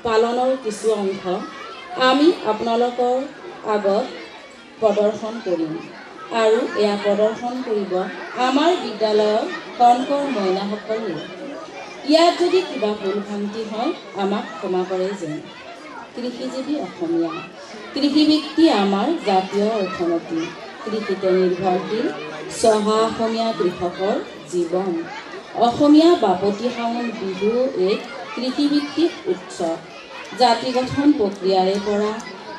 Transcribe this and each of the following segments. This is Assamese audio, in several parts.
পালনৰ কিছু অংশ আমি আপোনালোকৰ আগত প্ৰদৰ্শন কৰিম আৰু এয়া প্ৰদৰ্শন কৰিব আমাৰ বিদ্যালয়ৰ কণকৰ মইনাসকলে। ইয়াত যদি কিবা ভুল ভ্ৰান্তি হয় আমাক ক্ষমা কৰে যেন। কৃষিজীৱী অসমীয়া। কৃষিভিত্তি আমাৰ জাতীয় অৰ্থনীতি। কৃষিতে নিৰ্ভৰশীল চহা অসমীয়া কৃষকৰ জীৱন। অসমীয়া বাপতি সাহোন বিহু এক কৃষিভিত্তিক উৎসৱ। জাতি গঠন প্ৰক্ৰিয়াৰে পৰা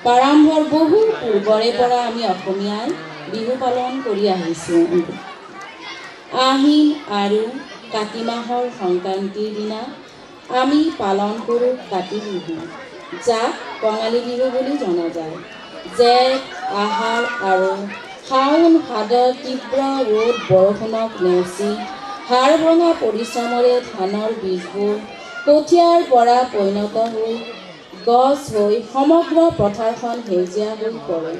প্ৰাৰম্ভৰ বহু পূৰ্বৰে পৰা আমি অসমীয়াই বিহু পালন কৰি আহিছোঁ। আহিন আৰু কাতি মাহৰ সংক্ৰান্তিৰ দিনা আমি পালন কৰোঁ কাতি বিহু, যাক কঙালী বিহু বুলি জনা যায়। জেঠ আহাৰ আৰু শাওণ ভাদৰ তীব্ৰ ৰ'দ বৰষুণক নেওচি হাড় ভঙা পৰিশ্ৰমৰে ধানৰ বীজবোৰ কঠীয়াৰ পৰা পৰিণত হৈ গছ হৈ সমগ্ৰ পথাৰখন সেউজীয়া হৈ পৰে।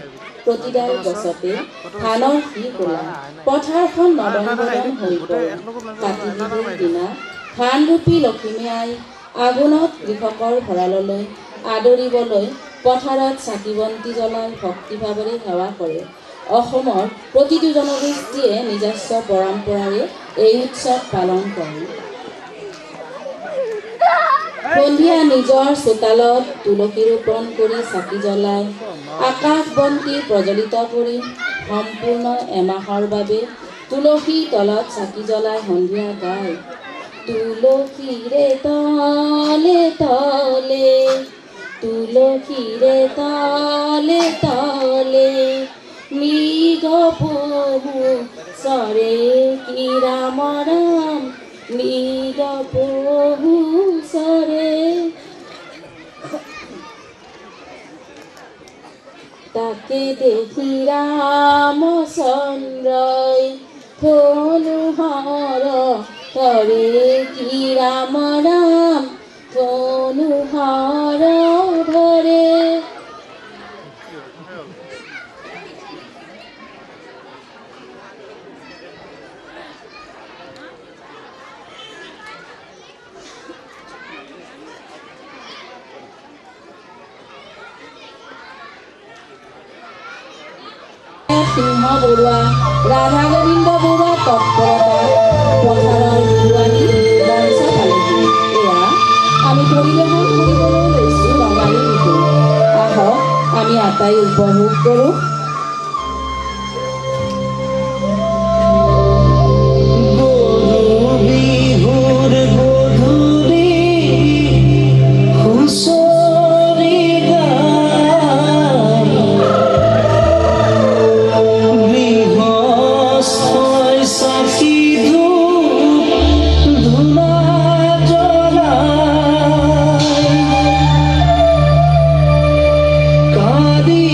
প্ৰতিডাল গছতে ধানৰ শিৰ ক'লা, পথাৰখন নদন বদন হৈ পৰে। কাতি বিহুৰ দিনা ধানৰূপী লখিমী আই আঘোণত কৃষকৰ ভঁৰাললৈ আদৰিবলৈ পথাৰত চাকি বন্তি জ্বলাই ভক্তিভাৱেৰে সেৱা কৰে। অসমৰ প্ৰতিটো জনগোষ্ঠীয়ে নিজস্ব পৰম্পৰাৰে এই উৎসৱ পালন কৰে। সন্ধিয়া নিজৰ চোতালত তুলসী ৰোপণ কৰি চাকি জ্বলাই আকাশ বন্তি প্ৰজ্বলিত কৰি সম্পূৰ্ণ এমাহৰ বাবে তুলসী তলত চাকি জ্বলাই সন্ধিয়া গায়, তুলসীৰে তলে তলে, তুলসীৰে তলে তলে, মৃগ পহু চৰে কি ৰাম ৰাম, মৃগ পহু চৰে। তাকে দেখি ৰামচন্দ্ৰই ধনুহৰ ধৰে কি ৰাম ৰাম, ধনুহৰ ধৰে। সিংহ বৰুৱা, ৰাধা গোবিন্দ বৰুৱা তৎপৰতা পথাৰৰ বিহুৱানী মঞ্চ পালেহি। এয়া আমি পৰিৱেশন কৰিবলৈ লৈছোঁ ৰঙালী বিহু। আহক আমি আটাই উপভোগ কৰোঁ। কালি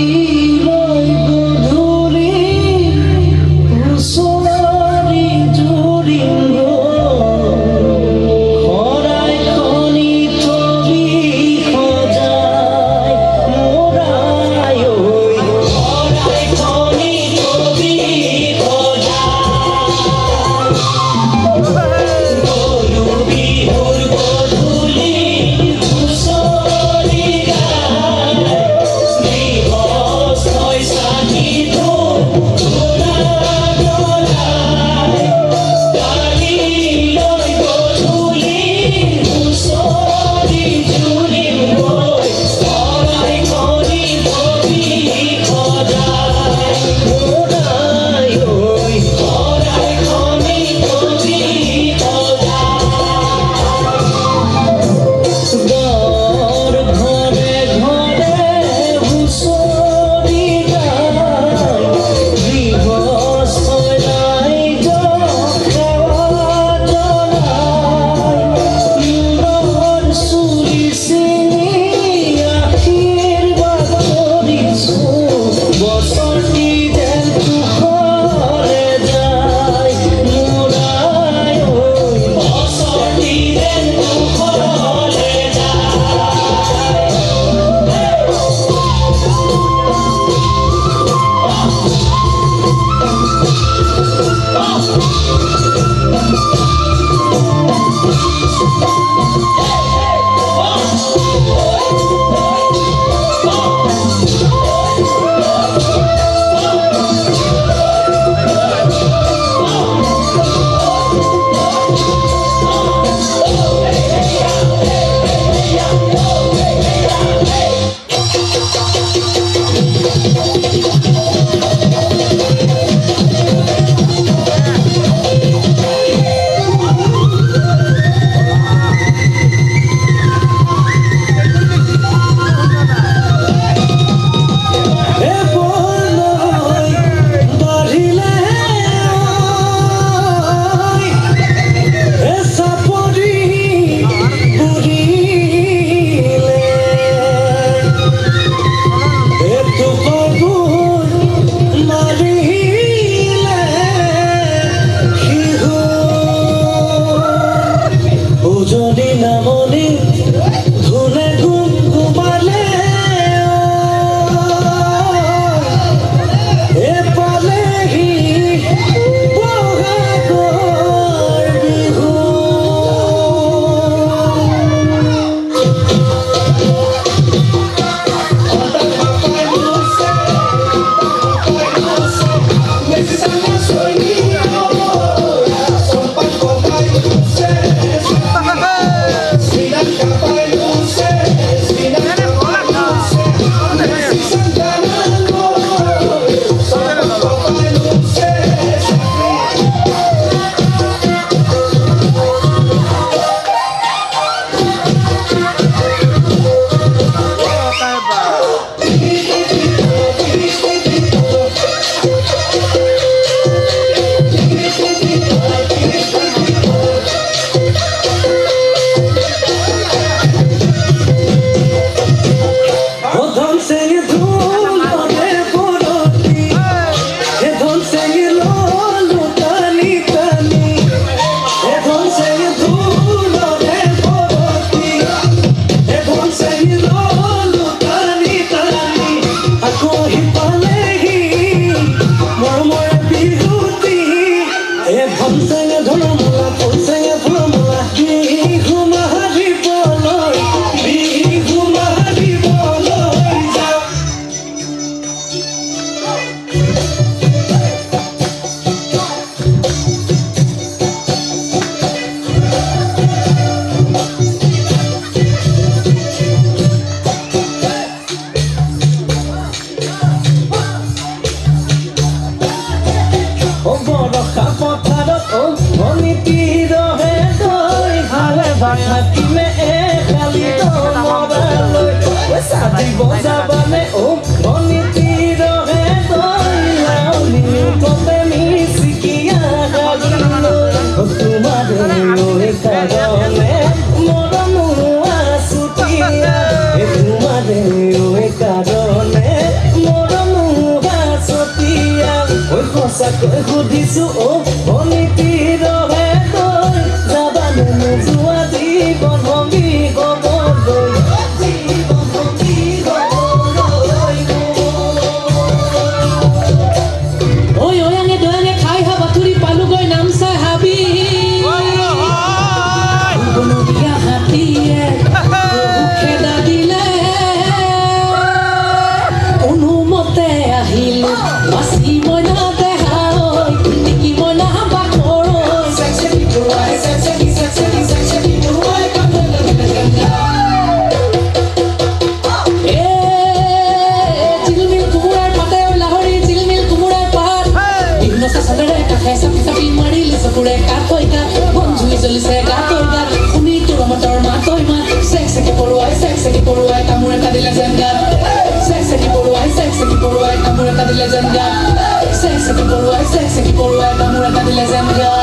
ভাবিছো অনীতি ৰহে তই যাবানে নোযোৱা জীৱন সংগী কবলৈ জীৱন সংগী কবলৈ ঐ অয়াঙে দয়াঙে খাই হা বাতুৰি পালোগৈ নামচা হাবি বনৰীয়া হাতীয়ে খেদা দিলে কোনোমতে আহিলো বাচি মই নাদেহা নেকি মই নাহাবা চকুৰে কাকৈ গা বন জুই জ্বলিছে গাতৈ গা শুনি তোৰ মতৰ মাতৈ মাত চেক চেকি পৰুৱাই কামোৰ এটা দিলে যেন গাত চেক চেকি পৰুৱাই কামোৰ এটা দিলে যেন গাত চেক চেকি পৰুৱাই কামোৰ এটা দিলে যেন গাত